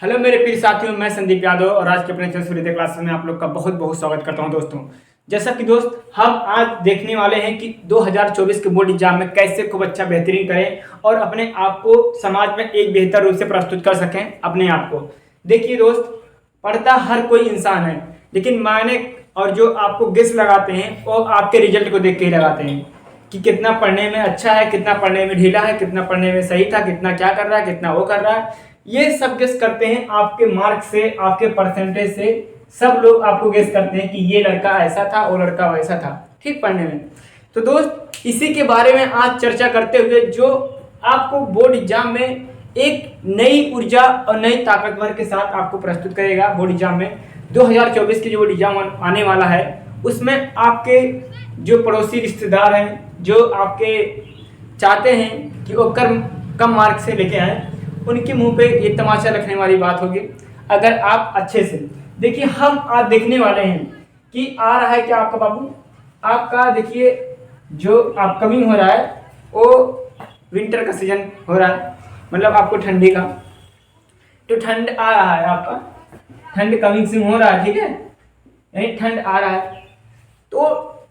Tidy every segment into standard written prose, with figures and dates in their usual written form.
Hello मेरे प्रिय साथियों, मैं संदीप यादव और आज के अपने सूर्योदय क्लास में आप लोग का बहुत बहुत स्वागत करता हूं। दोस्तों, जैसा कि हम आज देखने वाले हैं कि 2024 के बोर्ड एग्जाम में कैसे खूब अच्छा बेहतरीन करें और अपने आप को समाज में एक बेहतर रूप से प्रस्तुत कर सकें। अपने आप को देखिए दोस्त, पढ़ता हर कोई इंसान है, लेकिन मायने और जो आपको गेस लगाते हैं वो आपके रिजल्ट को देख के ही लगाते हैं कि कितना पढ़ने में अच्छा है, कितना पढ़ने में ढीला है, कितना पढ़ने में सही था, कितना क्या कर रहा है, कितना वो कर रहा है। ये सब गेस करते हैं आपके मार्क्स से, आपके परसेंटेज से। सब लोग आपको गेस करते हैं कि ये लड़का ऐसा था, वो लड़का वैसा था, ठीक पढ़ने में। तो दोस्त, इसी के बारे में आज चर्चा करते हुए जो आपको बोर्ड एग्जाम में एक नई ऊर्जा और नई ताकतवर के साथ आपको प्रस्तुत करेगा। बोर्ड एग्जाम में 2024 की जो बोर्ड एग्जाम आने वाला है, उसमें आपके जो पड़ोसी रिश्तेदार हैं, जो आपके चाहते हैं कि वो कम मार्क से लेके आए, उनके मुंह पे ये तमाशा रखने वाली बात होगी। अगर आप अच्छे से देखिए, हम आज देखने वाले हैं कि आ रहा है क्या आपका बाबू, आपका देखिए जो अपकमिंग हो रहा है वो विंटर का सीजन हो रहा है, मतलब आपको ठंडी का, तो ठंड आ रहा है, आपका ठंड कमिंग सीन हो रहा है, ठीक है, यानी ठंड आ रहा है। तो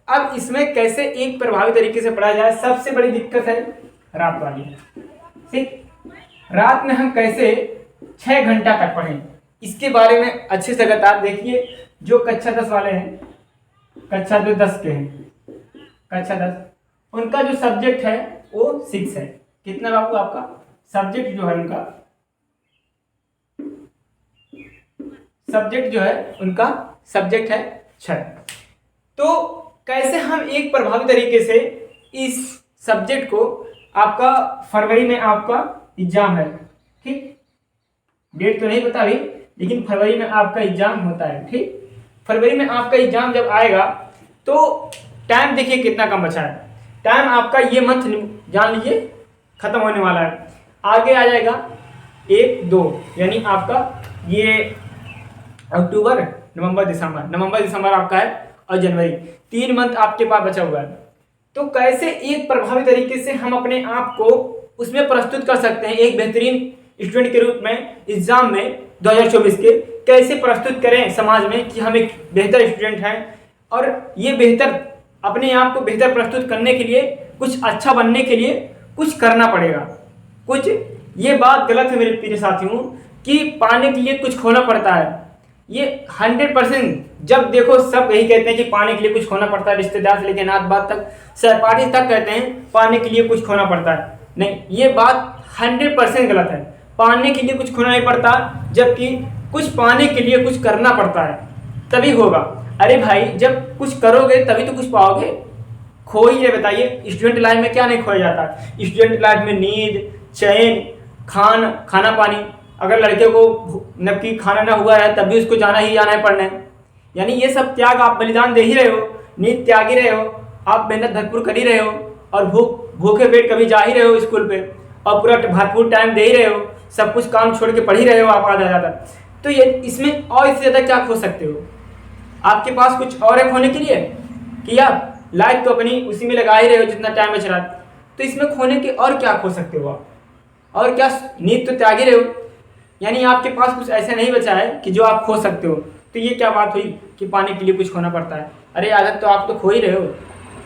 अब इसमें कैसे एक प्रभावी तरीके से पढ़ा जाए, सबसे बड़ी दिक्कत है रात वाली। ठीक, रात में हम कैसे 6 घंटा तक पढ़ें, इसके बारे में अच्छे से अगर आप देखिए। जो कक्षा 10 वाले हैं, कक्षा जो 10 के हैं, कक्षा 10, उनका जो सब्जेक्ट है वो 6 है। कितना बाबू आपका सब्जेक्ट जो है, उनका सब्जेक्ट जो है, उनका सब्जेक्ट है 6। तो कैसे हम एक प्रभावी तरीके से इस सब्जेक्ट को, आपका फरवरी में आपका एग्जाम है, ठीक, डेट तो नहीं पता अभी, लेकिन फरवरी में आपका एग्जाम होता है, ठीक। फरवरी में आपका एग्जाम जब आएगा तो टाइम देखिए कितना कम बचा है। टाइम आपका ये मंथ जान लीजिए खत्म होने वाला है। आगे आ जाएगा 1, 2, यानी आपका ये अक्टूबर, नवंबर, दिसंबर आपका है, और जनवरी, 3 मंथ आपके पास बचा हुआ है। तो कैसे एक प्रभावी तरीके से हम अपने आप को उसमें प्रस्तुत कर सकते हैं, एक बेहतरीन स्टूडेंट के रूप में एग्जाम में 2024 के कैसे प्रस्तुत करें समाज में कि हम एक बेहतर स्टूडेंट हैं। और ये बेहतर, अपने आप को बेहतर प्रस्तुत करने के लिए, कुछ अच्छा बनने के लिए कुछ करना पड़ेगा। कुछ, ये बात गलत है मेरे प्रिय साथियों कि पाने के लिए कुछ खोना पड़ता है। ये 100%, जब देखो सब यही कहते हैं कि पाने के लिए कुछ खोना पड़ता है, रिश्तेदार से लेकर नात बात तक, सहपाठी तक कहते हैं पाने के लिए कुछ खोना पड़ता है। नहीं, ये बात 100% गलत है। पाने के लिए कुछ खोना नहीं पड़ता, जबकि कुछ पाने के लिए कुछ करना पड़ता है, तभी होगा। अरे भाई, जब कुछ करोगे तभी तो कुछ पाओगे। खो ही है, बताइए, स्टूडेंट लाइफ में क्या नहीं खोया जाता। स्टूडेंट लाइफ में नींद, चैन, खाना पानी। अगर लड़के को मतलब कि खाना ना हुआ है तब भी उसको जाना ही जाना है पढ़ने, यानी ये सब त्याग आप बलिदान दे ही रहे हो, नींद त्याग ही रहे हो, आप मेहनत भरपूर कर ही रहे हो, और भूखे पेट कभी जा ही रहे हो स्कूल पे, और पूरा भरपूर टाइम दे ही रहे हो, सब कुछ काम छोड़ के पढ़ ही रहे हो आप आधा ज़्यादा। तो ये इसमें और इससे ज़्यादा क्या खो सकते हो? आपके पास कुछ और है खोने के लिए कि आप लाइफ तो अपनी उसी में लगा ही रहे हो जितना टाइम बच रहा है, तो इसमें खोने के और क्या खो सकते हो आप? और क्या, नींद तो त्याग ही रहे हो, यानी आपके पास कुछ ऐसा नहीं बचा है कि जो आप खो सकते हो। तो ये क्या बात हुई कि पाने के लिए कुछ खोना पड़ता है? अरे आदत तो आप तो खो ही रहे हो,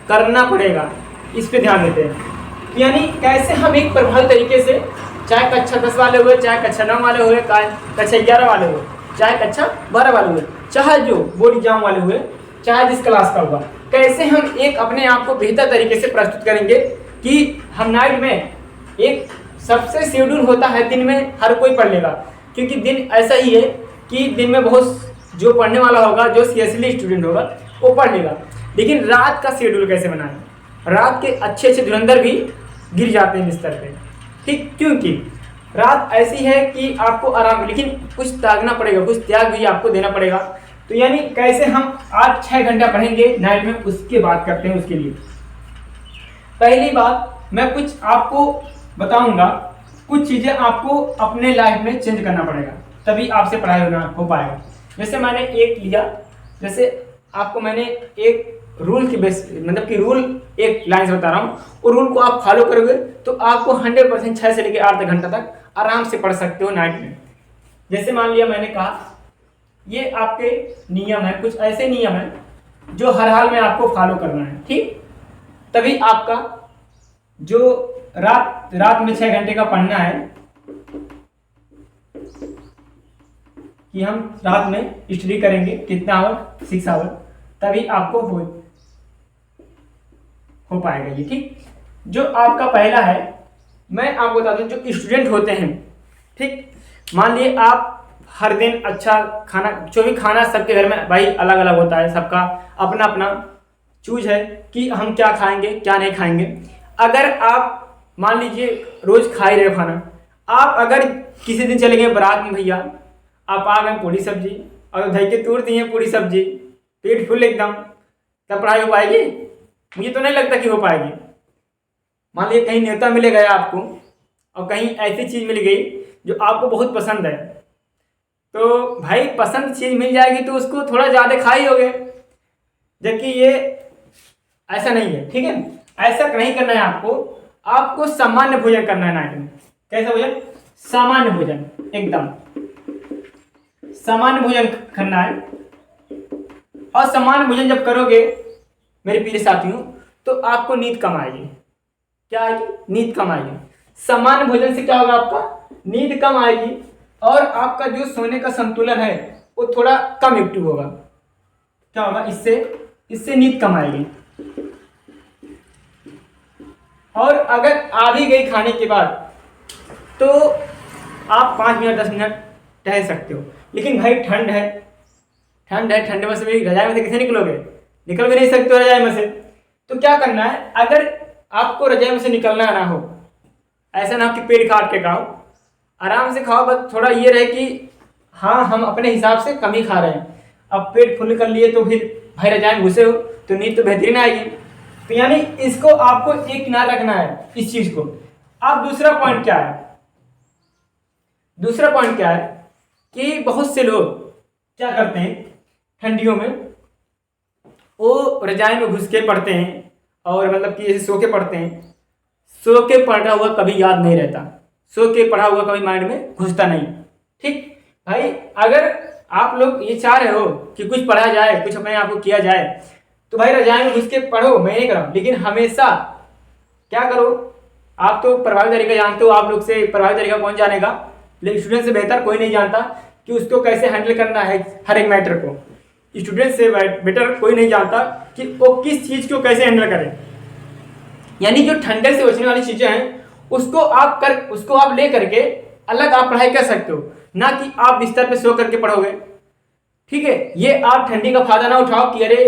करना पड़ेगा, इस पे ध्यान देते हैं। यानी कैसे हम एक प्रभावी तरीके से, चाहे कक्षा 10 वाले हुए, चाहे कक्षा 9 वाले हुए, कक्षा 11 वाले हुए, चाहे कक्षा 12 वाले हुए, चाहे जो बोर्ड एग्जाम वाले हुए, चाहे जिस क्लास का हुआ, कैसे हम एक अपने आप को बेहतर तरीके से प्रस्तुत करेंगे कि हम नाइट में, एक सबसे शेड्यूल होता है दिन में हर कोई पढ़ लेगा, क्योंकि दिन ऐसा ही है कि दिन में बहुत जो पढ़ने वाला होगा, जो सीरियसली स्टूडेंट होगा वो पढ़ लेगा। लेकिन रात का शेड्यूल कैसे बनाएं? रात के अच्छे अच्छे धुरंधर भी गिर जाते हैं बिस्तर पे, ठीक, क्योंकि रात ऐसी है कि आपको आराम, लेकिन कुछ त्यागना पड़ेगा, कुछ त्याग भी आपको देना पड़ेगा। तो यानी कैसे हम आज 6 घंटा पढ़ेंगे नाइट में, उसकी बात करते हैं। उसके लिए पहली बात मैं कुछ आपको बताऊंगा, कुछ चीज़ें आपको अपने लाइफ में चेंज करना पड़ेगा, तभी आपसे पढ़ाई हो पाएगा। जैसे मैंने एक लिया, जैसे आपको मैंने एक रूल की बेस, मतलब कि रूल एक लाइन से बता रहा हूँ, और रूल को आप फॉलो करोगे तो आपको 100% 6 से लेकर 8 घंटा तक आराम से पढ़ सकते हो नाइट में। जैसे मान लिया मैंने कहा ये आपके नियम है, कुछ ऐसे नियम है जो हर हाल में आपको फॉलो करना है, ठीक। तभी आपका जो रात में 6 घंटे का पढ़ना है कि हम रात में स्टडी करेंगे कितना आवर, 6 आवर, तभी आपको हो पाएगा ये, ठीक। जो आपका पहला है, मैं आपको बता दूं, जो स्टूडेंट होते हैं, ठीक, मान लिए आप हर दिन अच्छा खाना, जो भी खाना सबके घर में भाई अलग अलग होता है, सबका अपना अपना चूज है कि हम क्या खाएंगे क्या नहीं खाएंगे। अगर आप मान लीजिए रोज खा ही रहे हो खाना, आप अगर किसी दिन चले गए बारात में, भैया आप आ गए पूरी सब्जी और धई के तोड़ दिए पूरी सब्जी, पेट फुल एकदम, तब पढ़ाई हो पाएगी? मुझे तो नहीं लगता कि हो पाएगी। मान लीजिए कहीं न्योता मिल गया आपको और कहीं ऐसी चीज़ मिल गई जो आपको बहुत पसंद है, तो भाई पसंद चीज़ मिल जाएगी तो उसको थोड़ा ज़्यादा खा ही होगे, जबकि ये ऐसा नहीं है, ठीक है। ऐसा नहीं करना है आपको सामान्य भोजन करना है नाइट में। कैसा भोजन? सामान्य भोजन, एकदम सामान्य भोजन करना है। और सामान्य भोजन जब करोगे मेरे प्रिय साथियों, तो आपको नींद कम आएगी। क्या आएगी? नींद कम आएगी। सामान्य भोजन से क्या होगा? आपका नींद कम आएगी और आपका जो सोने का संतुलन है वो थोड़ा कम एक्टिव होगा। क्या होगा? इससे नींद कम आएगी। और अगर आ भी गई खाने के बाद तो आप 5 मिनट 10 मिनट टहल सकते हो, लेकिन भाई ठंड है, ठंड में से भी रजाई में से कैसे निकलोगे? निकल भी नहीं सकते हो रजाई में से। तो क्या करना है, अगर आपको रजाई में से निकलना ना हो, ऐसा ना हो कि पेट काट के खाओ, आराम से खाओ, बस थोड़ा ये रहे कि हाँ हम अपने हिसाब से कम ही खा रहे हैं। अब पेट फुल कर लिए तो फिर भाई रजाई में घुसे हो तो नींद तो बेहतरीन आएगी। तो यानी इसको आपको एक किनारे रखना है, इस चीज को। अब दूसरा पॉइंट क्या है? दूसरा पॉइंट क्या है कि बहुत से लोग क्या करते हैं ठंडियों में, वो रजाई में घुस के पढ़ते हैं और मतलब कि ऐसे सो के पढ़ते हैं। सो के पढ़ा हुआ कभी याद नहीं रहता, सो के पढ़ा हुआ कभी माइंड में घुसता नहीं, ठीक भाई। अगर आप लोग ये चाह रहे हो कि कुछ पढ़ा जाए, कुछ अपने आप को किया जाए, तो भाई रजाई में घुस के पढ़ो, मैं नहीं कर रहा हूं, लेकिन हमेशा क्या करो, आप तो प्रभावी तरीका जानते हो, आप लोग से प्रभावी तरीका कौन जानेगा, लेकिन स्टूडेंट से बेहतर कोई नहीं जानता कि उसको कैसे हैंडल करना है हर एक मैटर को। स्टूडेंट से बेटर कोई नहीं जानता कि वो किस चीज़ को कैसे हैंडल करे। यानी जो ठंडक से बचने वाली चीज़ें हैं उसको आप ले करके अलग आप पढ़ाई कर सकते हो, ना कि आप बिस्तर पे सो करके पढ़ोगे, ठीक है। ये आप ठंडी का फायदा ना उठाओ कि अरे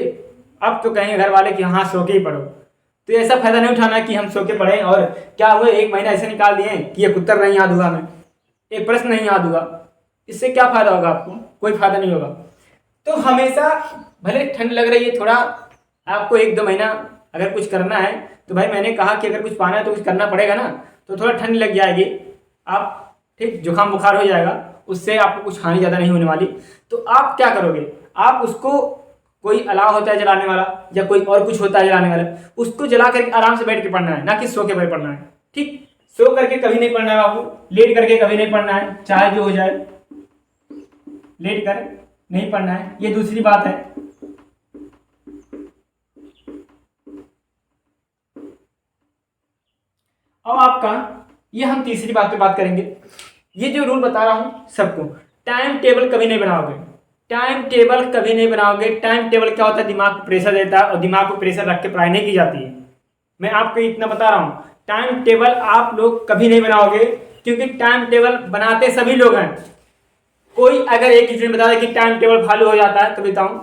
अब तो कहेंगे घर वाले कि हाँ सो के ही पढ़ो, तो ऐसा फायदा नहीं उठाना कि हम सो के पढ़ें और क्या हुआ 1 महीना ऐसे निकाल दिए कि ये उत्तर नहीं याद हुआ, हमें एक प्रश्न नहीं याद हुआ, इससे क्या फायदा होगा? आपको कोई फायदा नहीं होगा। तो हमेशा भले ठंड लग रही है, थोड़ा आपको 1-2 महीना अगर कुछ करना है तो भाई मैंने कहा कि अगर कुछ पाना है तो कुछ करना पड़ेगा ना, तो थोड़ा ठंड लग जाएगी, आप ठीक जुकाम बुखार हो जाएगा, उससे आपको कुछ हानि ज़्यादा नहीं होने वाली। तो आप क्या करोगे, आप उसको, कोई अलाव होता है जलाने वाला या कोई और कुछ होता है जलाने वाला, उसको जला करके आराम से बैठ के पढ़ना है, ना कि सो के भाई पढ़ना है, ठीक। सो करके कभी नहीं पढ़ना है बाबू, लेट करके कभी नहीं पढ़ना है, चाहे जो हो जाए, लेट कर नहीं पढ़ना है। ये दूसरी बात है। अब आपका ये हम तीसरी बात पे बात करेंगे। ये जो रूल बता रहा हूं सबको, टाइम टेबल कभी नहीं बनाओगे, टाइम टेबल कभी नहीं बनाओगे। टाइम टेबल क्या होता है? दिमाग को प्रेशर देता है और दिमाग को प्रेशर रख के पढ़ाई नहीं की जाती है। मैं आपको इतना बता रहा हूँ, टाइम टेबल आप लोग कभी नहीं बनाओगे, क्योंकि टाइम टेबल बनाते सभी लोग हैं। कोई अगर एक स्टूडेंट बता दे कि टाइम टेबल फॉलो हो जाता है तो बताऊं,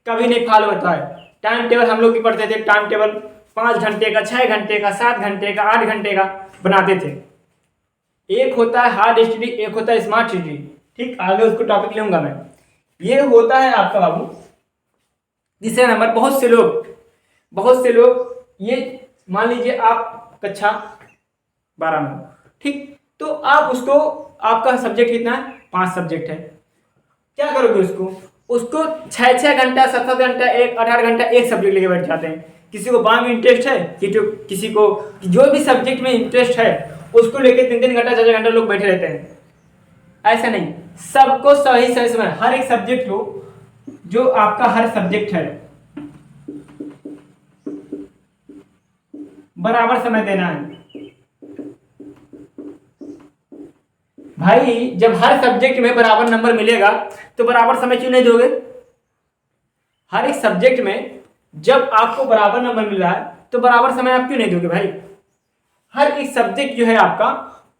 कभी नहीं फॉलो होता है। टाइम टेबल हम लोग भी पढ़ते थे, टाइम टेबल 5 घंटे का, 6 घंटे का, 7 घंटे का, 8 घंटे का बनाते थे। एक होता है हार्ड स्टडी, एक होता है स्मार्ट स्टडी, ठीक। आगे उसको टॉपिक लूंगा मैं। ये होता है आपका बाबू तीसरा नंबर। बहुत से लोग ये मान लीजिए आप कक्षा 12 में, ठीक, तो आप उसको, आपका सब्जेक्ट कितना है? 5 सब्जेक्ट है। क्या करोगे उसको 6-6 घंटा, 7-7 घंटा, 8-8 घंटा एक सब्जेक्ट लेके बैठ जाते हैं। किसी को बायो में इंटरेस्ट है, किसी को जो भी सब्जेक्ट में इंटरेस्ट है उसको लेके 3-3 घंटा, 4 घंटा लोग बैठे रहते हैं। ऐसा नहीं, सबको सही सही समय, हर एक सब्जेक्ट को, जो आपका हर सब्जेक्ट है बराबर समय देना है भाई। जब हर सब्जेक्ट में बराबर नंबर मिलेगा तो बराबर समय क्यों नहीं दोगे? हर एक सब्जेक्ट में जब आपको बराबर नंबर मिल रहा है तो बराबर समय आप क्यों नहीं दोगे भाई? हर एक सब्जेक्ट जो है आपका,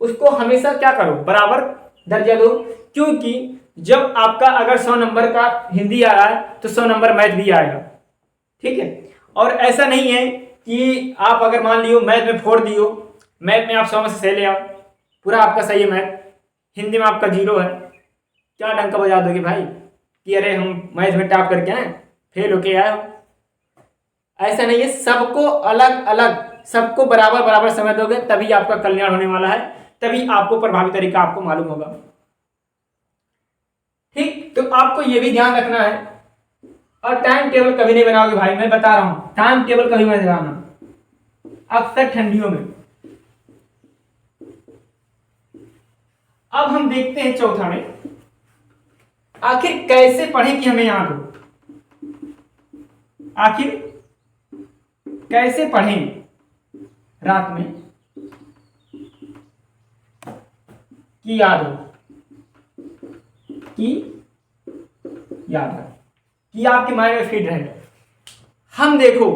उसको हमेशा क्या करो, बराबर दर्जा दो। क्योंकि जब आपका अगर 100 नंबर का हिंदी आ रहा है तो 100 नंबर मैथ भी आएगा, ठीक है। और ऐसा नहीं है कि आप अगर मान लियो मैथ में 4 दियो, मैथ में आप 100 में से 6 ले आओ, पूरा आपका सही है मैथ, हिंदी में आपका 0 है, क्या डंका बजा दोगे भाई कि अरे हम मैथ में टॉप करके आए, फेल होके आए हो? ऐसा नहीं है, सबको अलग अलग, सबको बराबर बराबर समय दोगे तभी आपका कल्याण होने वाला है, तभी आपको प्रभावी तरीका आपको मालूम होगा, ठीक। तो आपको ये भी ध्यान रखना है। और टाइम टेबल कभी नहीं बनाओगे भाई, मैं बता रहा हूं, टाइम टेबल कभी मत बनाना, अक्सर ठंडियों में। अब हम देखते हैं चौथा में, आखिर कैसे पढ़ें कि हमें याद हो, आखिर कैसे पढ़ें रात में कि याद हो, कि याद है, कि आपके माइंड में फिट रहे। हम देखो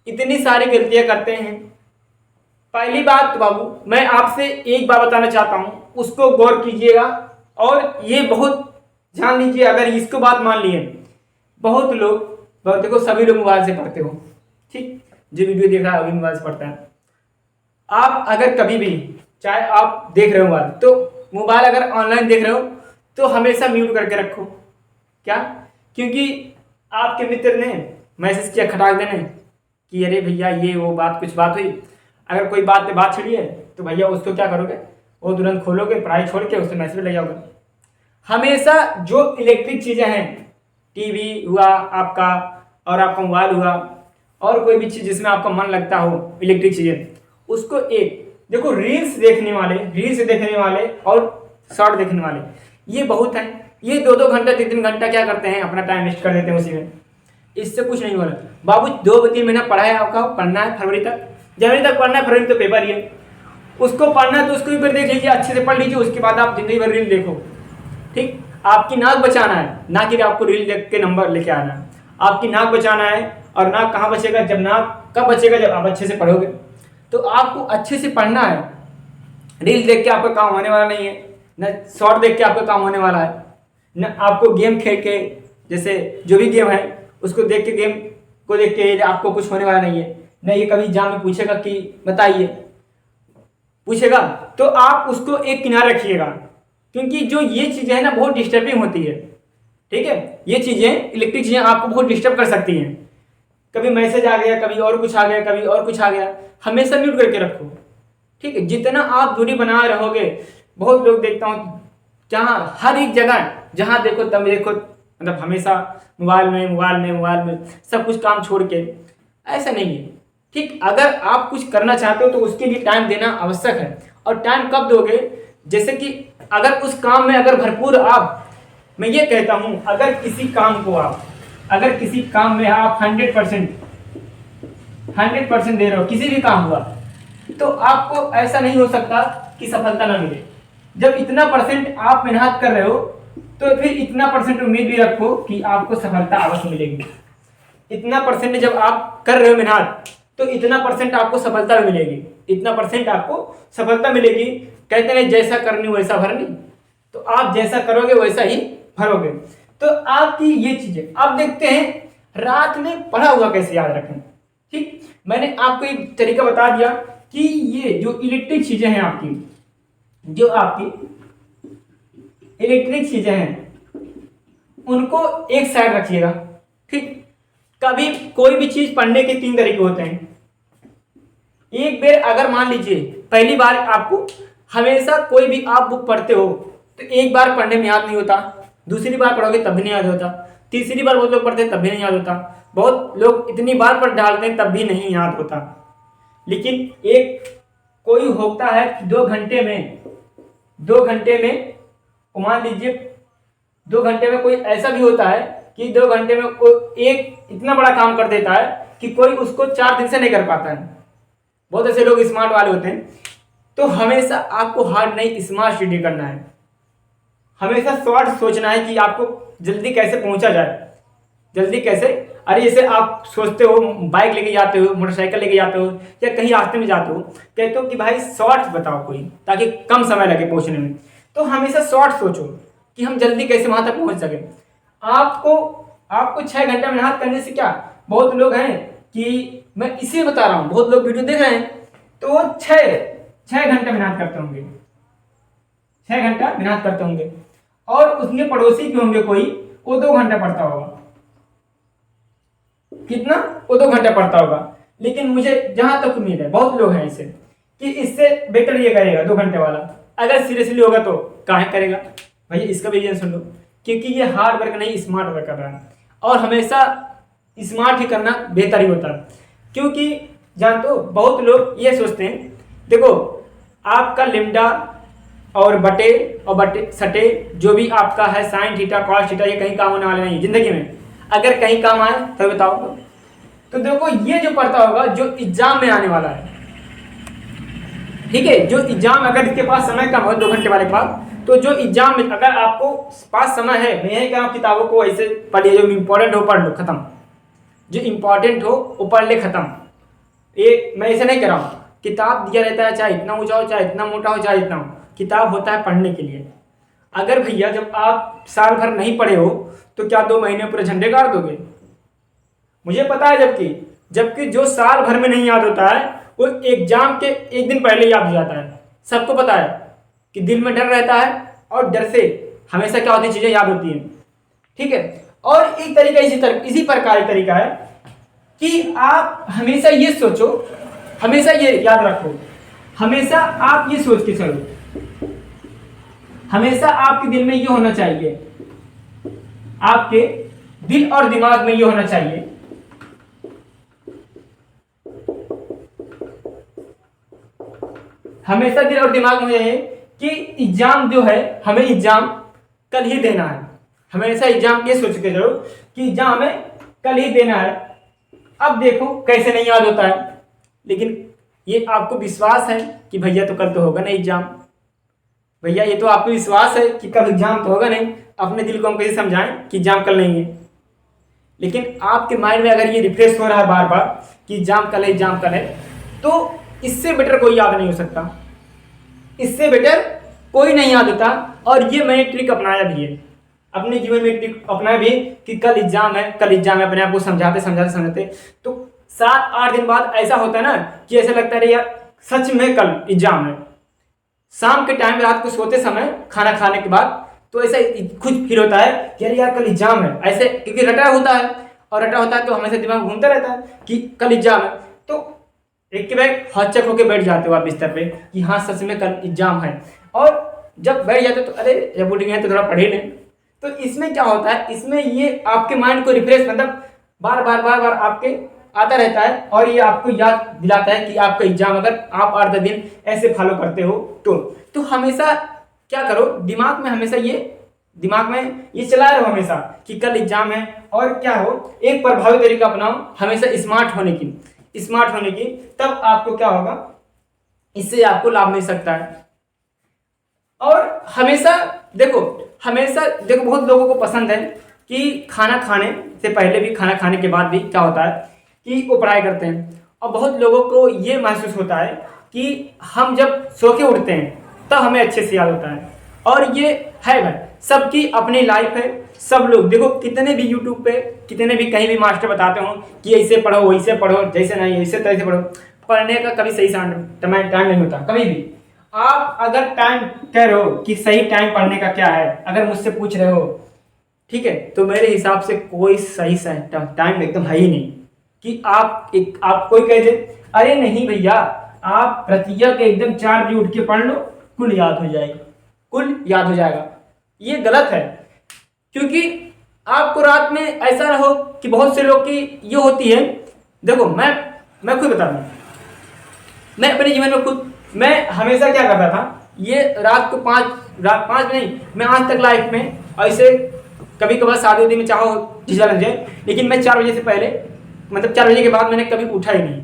इतनी सारी गलतियां करते हैं। पहली बात तो बाबू मैं आपसे एक बात बताना चाहता हूं, उसको गौर कीजिएगा और ये बहुत ध्यान लीजिए। अगर इसको बात मान लिए, बहुत लोग, देखो सभी लोग मोबाइल से पढ़ते हो, ठीक, जो वीडियो देख रहा है वही मोबाइल से पढ़ता है। आप अगर कभी भी, चाहे आप देख रहे हो मोबाइल, तो मोबाइल अगर ऑनलाइन देख रहे हो तो हमेशा म्यूट करके रखो। क्या? क्योंकि आपके मित्र ने मैसेज किया खटाक देने कि अरे भैया ये वो बात, कुछ बात हुई, अगर कोई बात पे बात छिड़ी है तो भैया उसको क्या करोगे, वो तुरंत खोलोगे, पढ़ाई छोड़ के उससे मैसेज ले जाओगे। हमेशा जो इलेक्ट्रिक चीज़ें हैं, टीवी हुआ आपका और आपका मोबाइल हुआ और कोई भी चीज़ जिसमें आपका मन लगता हो, इलेक्ट्रिक चीज़ें, उसको एक देखो, रील्स देखने वाले और शॉर्ट देखने वाले ये बहुत हैं। ये 2-2 घंटा 3-3 घंटा क्या करते हैं, अपना टाइम वेस्ट कर देते हैं उसी में। इससे कुछ नहीं हो रहा बाबू। 2-3 महीना पढ़ा है आपका, पढ़ना है फरवरी तक, जनवरी तक पढ़ना है, फरवरी तो पेपर ही है, उसको पढ़ना है तो उसको भी फिर देख लीजिए, अच्छे से पढ़ लीजिए, उसके बाद आप जिंदगी भर रील देखो, ठीक। आपकी नाक बचाना है, ना कि आपको रील देख के नंबर लेके आना है। आपकी नाक बचाना है, और नाक कहाँ बचेगा, जब नाक कब बचेगा, जब आप अच्छे से पढ़ोगे। तो आपको अच्छे से पढ़ना है, रील देख के आपका काम होने वाला नहीं है, न शॉर्ट देख के आपका काम होने वाला है, न आपको गेम खेल के, जैसे जो भी गेम है उसको देख के, गेम को देख के आपको कुछ होने वाला नहीं है। न ये कभी एग्जाम में पूछेगा कि बताइए, पूछेगा तो आप उसको एक किनारे रखिएगा, क्योंकि जो ये चीज़ें हैं ना बहुत डिस्टर्बिंग होती है, ठीक है। ये चीज़ें, इलेक्ट्रिक चीज़ें आपको बहुत डिस्टर्ब कर सकती हैं। कभी मैसेज आ गया, कभी और कुछ आ गया, कभी और कुछ आ गया, हमेशा म्यूट करके रखो, ठीक है। जितना आप दूरी बना रहोगे, बहुत लोग देखता हूँ जहाँ हर एक जगह जहाँ देखो तब देखो, मतलब हमेशा मोबाइल में सब कुछ काम छोड़ के, ऐसा नहीं है, ठीक। अगर आप कुछ करना चाहते हो तो उसके लिए टाइम देना आवश्यक है। और टाइम कब दोगे, जैसे कि अगर उस काम में अगर भरपूर आप, मैं ये कहता हूँ, अगर किसी काम में आप 100% दे रहे हो, किसी भी काम हुआ, तो आपको ऐसा नहीं हो सकता कि सफलता ना मिले। जब इतना परसेंट आप मेहनत कर रहे हो तो फिर इतना परसेंट उम्मीद भी रखो कि आपको सफलता अवश्य मिलेगी। इतना परसेंट जब आप कर रहे हो मेहनत, तो इतना परसेंट आपको सफलता भी मिलेगी, इतना परसेंट आपको सफलता मिलेगी। कहते हैं जैसा करनी वैसा भरनी, तो आप जैसा करोगे वैसा ही भरोगे। तो आपकी ये चीजें अब देखते हैं, रात में पढ़ा हुआ कैसे याद रखें, ठीक। मैंने आपको एक तरीका बता दिया कि ये जो इलेक्ट्रिक चीजें हैं आपकी, जो आपकी इलेक्ट्रिक चीजें हैं, उनको एक साइड रखिएगा, ठीक। कभी कोई भी चीज पढ़ने के 3 तरीके होते हैं। एक बार अगर मान लीजिए पहली बार आपको, हमेशा कोई भी आप बुक पढ़ते हो तो एक बार पढ़ने में याद नहीं होता, दूसरी बार पढ़ोगे तब भी नहीं याद होता, तीसरी बार बहुत लोग पढ़ते हैं तब भी नहीं याद होता, बहुत लोग इतनी बार पढ़ डालते हैं तब भी नहीं याद होता। लेकिन एक कोई होता है कि 2 घंटे में मान लीजिए 2 घंटे में कोई ऐसा भी होता है कि 2 घंटे में कोई एक इतना बड़ा काम कर देता है कि कोई उसको 4 दिन से नहीं कर पाता है। बहुत ऐसे लोग स्मार्ट वाले होते हैं। तो हमेशा आपको हार्ड नहीं, स्मार्ट स्टडी करना है। हमेशा शॉर्ट सोचना है कि आपको जल्दी कैसे पहुंचा जाए, जल्दी कैसे। अरे जैसे आप सोचते हो बाइक लेके जाते हो, मोटरसाइकिल लेके जाते हो या कहीं रास्ते में जाते हो, कहते हो कि भाई शॉर्ट बताओ कोई, ताकि कम समय लगे पहुंचने में। तो हमेशा शॉर्ट सोचो कि हम जल्दी कैसे वहां तक पहुंच सके। आपको 6 घंटा मेहनत करने से क्या, बहुत लोग हैं कि मैं इसे बता रहा हूँ, बहुत लोग वीडियो देख रहे हैं तो वो 6 घंटा मेहनत करते होंगे, 6 घंटा मेहनत करते होंगे, और उसके पड़ोसी भी होंगे कोई, वो 2 घंटा पढ़ता होगा। कितना? वो 2 घंटा पढ़ता होगा। लेकिन मुझे जहां तक उम्मीद है, बहुत लोग हैं इसे, कि इससे बेटर ये करेगा 2 घंटे वाला। अगर सीरियसली होगा तो काहे करेगा भैया, इसका भी रीजन सुन लो। क्योंकि ये हार्ड वर्क नहीं, स्मार्ट वर्क कर रहा है, और हमेशा स्मार्ट ही करना बेहतर ही होता है। क्योंकि जानते हो बहुत लोग ये सोचते हैं, देखो आपका लिम्डा और बटे सटे जो भी आपका है, साइन थीटा कॉस थीटा, ये कहीं काम होने वाले नहीं है जिंदगी में। अगर कहीं काम आए तो बताओ। तो देखो ये जो पढ़ता होगा जो एग्जाम में आने वाला है, ठीक है, जो एग्जाम, अगर इसके पास समय कम हो 2 घंटे वाले के पास, तो जो एग्जाम में अगर आपको पास समय है, मैं यही कह रहा हूँ किताबों को ऐसे पढ़िए, जो इंपॉर्टेंट हो पढ़ लो खत्म, जो इंपॉर्टेंट हो वो पढ़ ले खत्म। ये मैं ऐसे नहीं कह रहा हूँ, किताब दिया रहता है चाहे इतना ऊंचा हो, चाहे इतना मोटा हो, चाहे इतना हो, किताब होता है पढ़ने के लिए। अगर भैया जब आप साल भर नहीं पढ़े हो तो क्या 2 महीने पूरे झंडे गाड़ दोगे? मुझे पता है, जबकि जो साल भर में नहीं याद होता है वो एग्जाम के 1 दिन पहले याद हो जाता है। सबको पता है कि दिल में डर रहता है, और डर से हमेशा क्या होती है, चीजें याद होती हैं, ठीक है। और एक तरीका इसी प्रकार का तरीका है कि आप हमेशा ये सोचो, हमेशा ये याद रखो, हमेशा आप ये सोच के चलो, हमेशा आपके दिल में ये होना चाहिए, आपके दिल और दिमाग में ये होना चाहिए हमेशा दिल और दिमाग में ये कि एग्जाम जो है, हमें एग्जाम कल ही देना है। हमेशा एग्जाम ये सोच के चलो कि एग्जाम हमें कल ही देना है। अब देखो कैसे नहीं याद होता है, लेकिन ये आपको विश्वास है कि भैया तो कल तो होगा नहीं एग्जाम, भैया ये तो आपको विश्वास है कि कल एग्जाम तो होगा नहीं। अपने दिल को हम कैसे समझाएं कि एग्जाम कल नहीं है, लेकिन आपके माइंड में अगर ये रिफ्रेश हो रहा है बार बार कि एग्जाम कल है, एग्जाम कल है, तो इससे बेटर कोई याद नहीं हो सकता, इससे बेटर कोई नहीं याद होता। और ये मैंने ट्रिक अपनाया भी है अपने जीवन में, ट्रिक अपनाया भी कि कल एग्जाम है, कल एग्जाम है, अपने आप को समझाते तो 7-8 दिन बाद ऐसा होता है ना कि ऐसा लगता है यार सच में कल एग्जाम है। शाम के टाइम, रात को सोते समय, खाना खाने के बाद, तो ऐसा खुद फील होता है कि यार कल एग्जाम है, ऐसे, क्योंकि रटा होता है, और रटा होता है तो हमेशा दिमाग घूमता रहता है कि कल एग्जाम है। तो एक के बैग हौचक होके बैठ जाते हो आप बिस्तर पे कि हाँ सच में कल एग्जाम है, और जब बैठ जाते तो अरे जब उठ गए तो थोड़ा पढ़ ही लें। तो इसमें क्या होता है, इसमें ये आपके माइंड को रिफ्रेश, मतलब बार बार आपके आता रहता है, और ये आपको याद दिलाता है कि आपका एग्जाम, अगर आप 8-10 दिन ऐसे फॉलो करते हो तो हमेशा क्या करो, दिमाग में ये चला रहो हमेशा कि कल एग्जाम है। और क्या हो, एक प्रभावी तरीका अपनाओ हमेशा स्मार्ट होने की, तब आपको क्या होगा, इससे आपको लाभ मिल सकता है। और हमेशा देखो बहुत लोगों को पसंद है कि खाना खाने से पहले भी, खाना खाने के बाद भी क्या होता है कि वो पढ़ाई करते हैं, और बहुत लोगों को ये महसूस होता है कि हम जब सो के उठते हैं तब हमें अच्छे से याद होता है। और ये है भाई, सबकी अपनी लाइफ है। सब लोग देखो, कितने भी यूट्यूब पे, कितने भी कहीं भी मास्टर बताते हो कि ऐसे पढ़ो, वैसे पढ़ो, जैसे नहीं ऐसे तैसे पढ़ो, पढ़ने का कभी सही टाइम नहीं होता कभी भी। आप अगर टाइम कह रहे हो कि सही टाइम पढ़ने का क्या है, अगर मुझसे पूछ रहे हो, ठीक है, तो मेरे हिसाब से कोई सही टाइम एकदम है ही नहीं कि आप कोई कह दे अरे नहीं भैया आप प्रतिज्ञा के एकदम 4 बजे उठ के पढ़ लो, कुल याद हो जाएगा। ये गलत है, क्योंकि आपको रात में ऐसा ना हो कि बहुत से लोग की ये होती है। देखो मैं खुद बता दूं, मैं अपने जीवन में मैं हमेशा क्या करता था, ये रात को 5 नहीं, मैं आज तक लाइफ में ऐसे कभी कभार शादी उदी में चाहो चीज़ा लग जाए, लेकिन मैं 4 बजे से पहले, मतलब 4 बजे के बाद मैंने कभी उठा ही नहीं।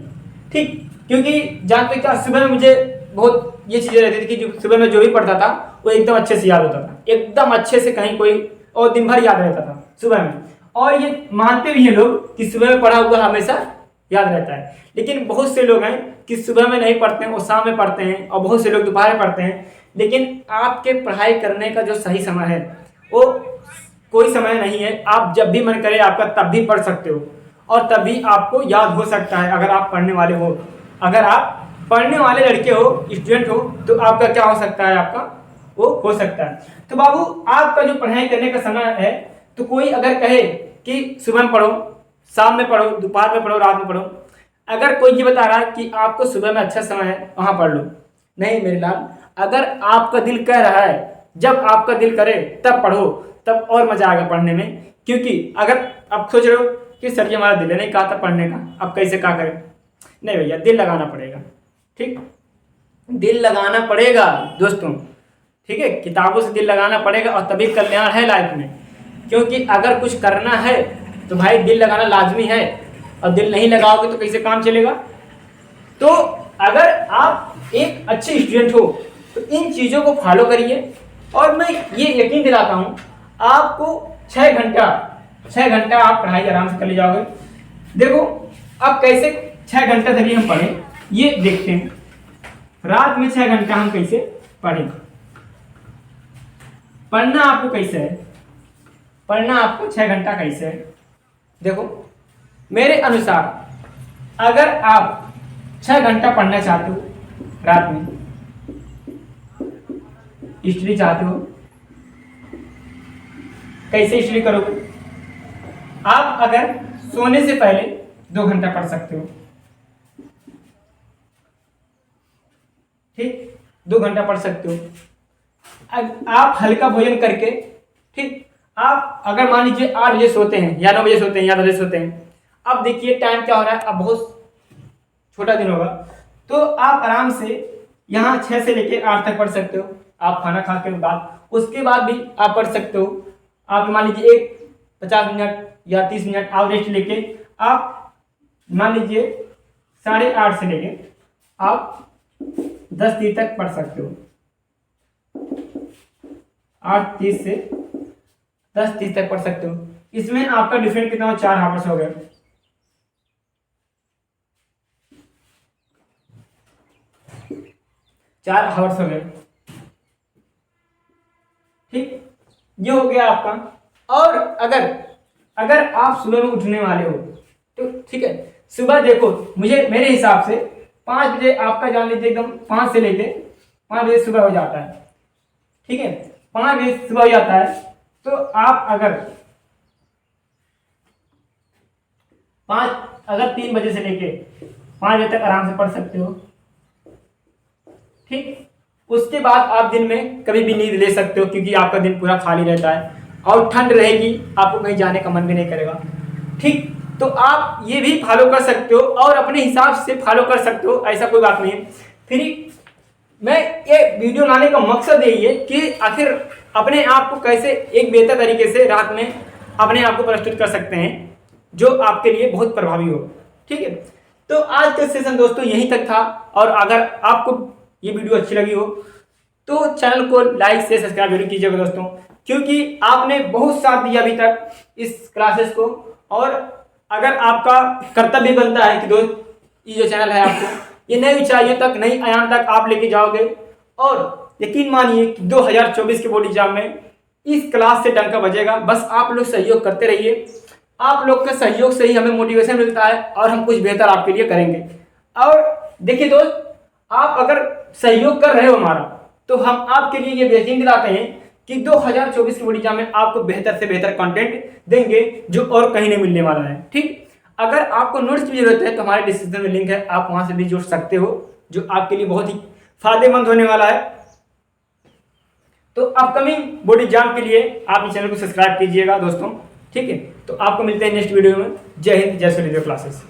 ठीक, क्योंकि जानते क्या, सुबह में मुझे बहुत ये चीज़ें रहती थी कि जो सुबह में जो भी पढ़ता था वो एकदम अच्छे से याद होता था, एकदम अच्छे से, कहीं कोई और दिन भर याद रहता था सुबह में। और ये मानते भी हैं लोग कि सुबह में पढ़ा हुआ हमेशा याद रहता है। लेकिन बहुत से लोग हैं कि सुबह में नहीं पढ़ते हैं, वो शाम में पढ़ते हैं, और बहुत से लोग दोपहर में पढ़ते हैं। लेकिन आपके पढ़ाई करने का जो सही समय है वो कोई समय नहीं है। आप जब भी मन करे आपका तब भी पढ़ सकते हो, और तभी आपको याद हो सकता है अगर आप पढ़ने वाले हो। अगर आप पढ़ने वाले लड़के हो, स्टूडेंट हो, तो आपका क्या हो सकता है, आपका वो हो सकता है। तो बाबू, आपका जो पढ़ाई करने का समय है, तो कोई अगर कहे कि सुबह में पढ़ो, शाम में पढ़ो, दोपहर में पढ़ो, रात में पढ़ो, अगर कोई ये बता रहा है कि आपको सुबह में अच्छा समय है वहाँ पढ़ लो, नहीं मेरे लाल, अगर आपका दिल कह रहा है, जब आपका दिल करे तब पढ़ो, तब और मजा आएगा पढ़ने में। क्योंकि अगर आप सोच रहे हो कि सर जी हमारा दिल नहीं कहा था पढ़ने का, अब कैसे क्या करें, नहीं भैया, दिल लगाना पड़ेगा। ठीक, दिल लगाना पड़ेगा दोस्तों, ठीक है, किताबों से दिल लगाना पड़ेगा, और तभी कल्याण है लाइफ में। क्योंकि अगर कुछ करना है तो भाई दिल लगाना लाजमी है, और दिल नहीं लगाओगे तो कैसे काम चलेगा। तो अगर आप एक अच्छे स्टूडेंट हो तो इन चीज़ों को फॉलो करिए, और मैं ये यकीन दिलाता हूँ आपको 6 घंटा आप पढ़ाई आराम से कर ले जाओगे। देखो अब कैसे 6 घंटा तभी हम पढ़ें, ये देखते हैं। रात में 6 घंटा हम कैसे पढ़ें, पढ़ना आपको कैसे है, पढ़ना आपको 6 घंटा कैसे है। देखो मेरे अनुसार अगर आप 6 घंटा पढ़ना चाहते हो, रात में स्टडी चाहते हो, कैसे स्टडी करोगे, आप अगर सोने से पहले 2 घंटा पढ़ सकते हो। ठीक, 2 घंटा पढ़ सकते हो। आप हल्का भोजन करके, ठीक, आप अगर मान लीजिए 8 बजे सोते हैं या 9 बजे सोते हैं या 10 बजे सोते हैं, अब देखिए टाइम क्या हो रहा है, अब बहुत छोटा दिन होगा, तो आप आराम से यहाँ 6 से लेके 8 तक पढ़ सकते हो। आप खाना खा के बाद, उसके बाद भी आप पढ़ सकते हो। आप मान लीजिए 50 मिनट या 30 मिनट आप रेस्ट लेके, आप मान लीजिए 8:30 से लेके आप 10:30 तक पढ़ सकते हो। 8:30 से 10:30 तक पढ़ सकते हो। इसमें आपका डिफरेंट कितना हो, 4 आवर्स हो गए। चार आवर्स हो गए। ठीक, ये हो गया आपका। और अगर आप सुबह में उठने वाले हो तो ठीक है, सुबह देखो मेरे हिसाब से 5 बजे आपका, जान लीजिए एकदम 5 से लेके 5 बजे सुबह हो जाता है। ठीक है, 5 बजे सुबह हो जाता है, तो आप अगर 3 बजे से लेके 5 बजे तक आराम से पढ़ सकते हो। ठीक, उसके बाद आप दिन में कभी भी नींद ले सकते हो, क्योंकि आपका दिन पूरा खाली रहता है और ठंड रहेगी, आपको कहीं जाने का मन भी नहीं करेगा। ठीक, तो आप ये भी फॉलो कर सकते हो और अपने हिसाब से फॉलो कर सकते हो, ऐसा कोई बात नहीं है। फिर मैं ये वीडियो लाने का मकसद यही है कि आखिर अपने आप को कैसे एक बेहतर तरीके से रात में अपने आप को प्रस्तुत कर सकते हैं, जो आपके लिए बहुत प्रभावी हो। ठीक है, तो आज का सेशन दोस्तों यहीं तक था, और अगर आपको ये वीडियो अच्छी लगी हो तो चैनल को लाइक से सब्सक्राइब जरूर कीजिएगा दोस्तों, क्योंकि आपने बहुत साथ दिया अभी तक इस क्लासेस को। और अगर आपका कर्तव्य बनता है कि दोस्त ये जो चैनल है आपको ये नई ऊंचाइयों तक, नई आयाम तक आप लेके जाओगे, और यकीन मानिए कि 2024 के बोर्ड एग्जाम में इस क्लास से डंका बजेगा। बस आप लोग सहयोग करते रहिए, आप लोग के सहयोग से ही हमें मोटिवेशन मिलता है और हम कुछ बेहतर आपके लिए करेंगे। और देखिए दोस्त, आप अगर सहयोग कर रहे हो हमारा, तो हम आपके लिए ये यकीन दिलाते हैं कि 2024 की बोर्ड एग्जाम में आपको बेहतर से बेहतर कंटेंट देंगे, जो और कहीं नहीं मिलने वाला है। ठीक, अगर आपको नोट्स की जरूरत है तो हमारे डिस्क्रिप्शन में लिंक है, आप वहां से भी जुड़ सकते हो, जो आपके लिए बहुत ही फायदेमंद होने वाला है। तो अपकमिंग बोर्ड एग्जाम के लिए आप इस चैनल को सब्सक्राइब कीजिएगा दोस्तों। ठीक है, तो आपको मिलते हैं नेक्स्ट वीडियो में। जय हिंद, जय सूर्योदय क्लासेस।